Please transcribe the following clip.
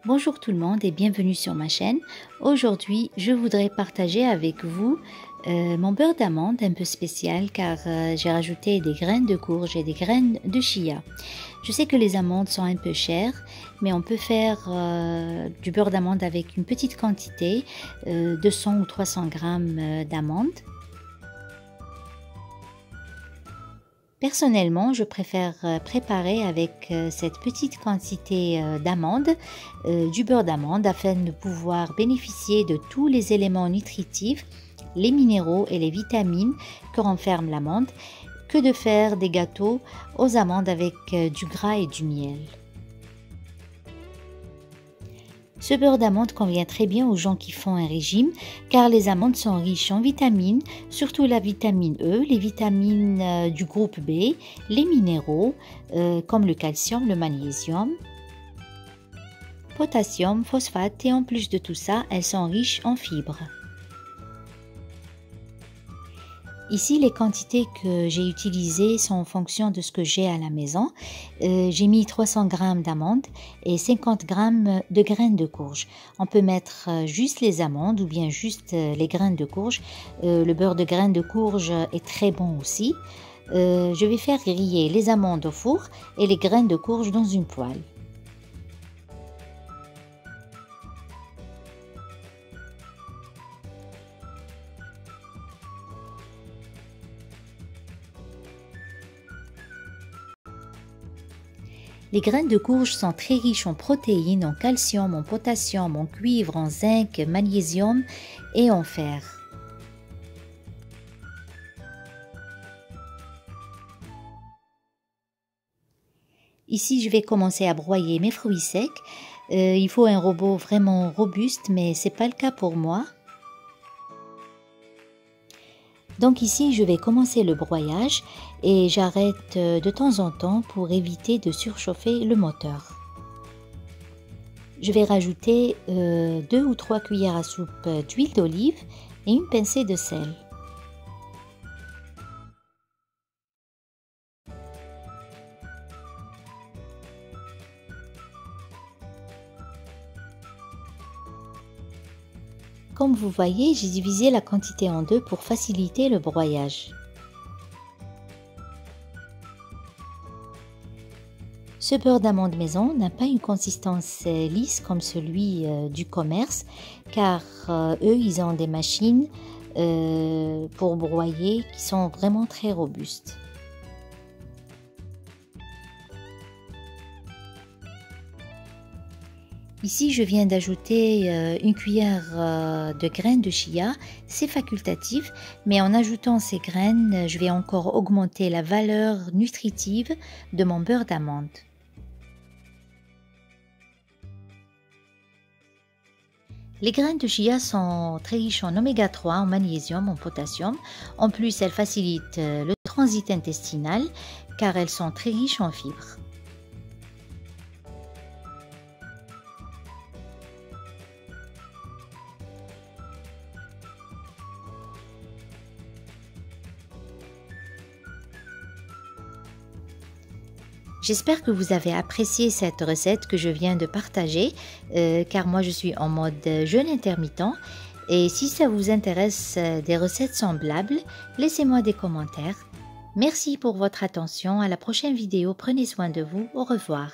Bonjour tout le monde et bienvenue sur ma chaîne. Aujourd'hui, je voudrais partager avec vous mon beurre d'amande un peu spécial car j'ai rajouté des graines de courge et des graines de chia. Je sais que les amandes sont un peu chères, mais on peut faire du beurre d'amande avec une petite quantité, 200 ou 300 grammes d'amandes. Personnellement, je préfère préparer avec cette petite quantité d'amandes, du beurre d'amande afin de pouvoir bénéficier de tous les éléments nutritifs, les minéraux et les vitamines que renferme l'amande, que de faire des gâteaux aux amandes avec du gras et du miel. Ce beurre d'amande convient très bien aux gens qui font un régime car les amandes sont riches en vitamines, surtout la vitamine E, les vitamines du groupe B, les minéraux comme le calcium, le magnésium, potassium, phosphate et en plus de tout ça, elles sont riches en fibres. Ici, les quantités que j'ai utilisées sont en fonction de ce que j'ai à la maison. J'ai mis 300 g d'amandes et 50 g de graines de courge. On peut mettre juste les amandes ou bien juste les graines de courge. Le beurre de graines de courge est très bon aussi. Je vais faire griller les amandes au four et les graines de courge dans une poêle. Les graines de courge sont très riches en protéines, en calcium, en potassium, en cuivre, en zinc, magnésium et en fer. Ici, je vais commencer à broyer mes fruits secs. Il faut un robot vraiment robuste, mais ce n'est pas le cas pour moi. Donc ici, je vais commencer le broyage et j'arrête de temps en temps pour éviter de surchauffer le moteur. Je vais rajouter 2 ou 3 cuillères à soupe d'huile d'olive et une pincée de sel. Comme vous voyez, j'ai divisé la quantité en deux pour faciliter le broyage. Ce beurre d'amande maison n'a pas une consistance lisse comme celui du commerce car eux, ils ont des machines pour broyer qui sont vraiment très robustes. Ici, je viens d'ajouter une cuillère de graines de chia. C'est facultatif, mais en ajoutant ces graines, je vais encore augmenter la valeur nutritive de mon beurre d'amande. Les graines de chia sont très riches en oméga 3, en magnésium, en potassium. En plus, elles facilitent le transit intestinal car elles sont très riches en fibres. J'espère que vous avez apprécié cette recette que je viens de partager, car moi je suis en mode jeûne intermittent. Et si ça vous intéresse des recettes semblables, laissez-moi des commentaires. Merci pour votre attention, à la prochaine vidéo, prenez soin de vous, au revoir.